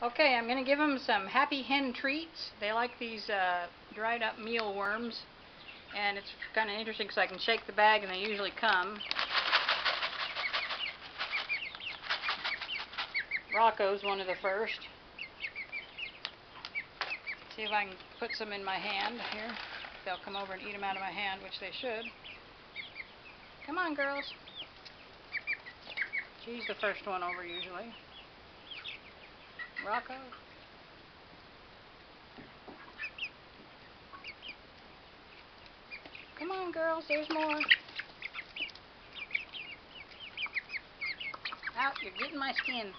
Okay, I'm going to give them some Happy Hen treats. They like these dried up mealworms. And it's kind of interesting because I can shake the bag and they usually come. Rocco's one of the first. See if I can put some in my hand here. They'll come over and eat them out of my hand, which they should. Come on, girls. She's the first one over usually. Rocco. Come on, girls, there's more. Out, you're getting my skin.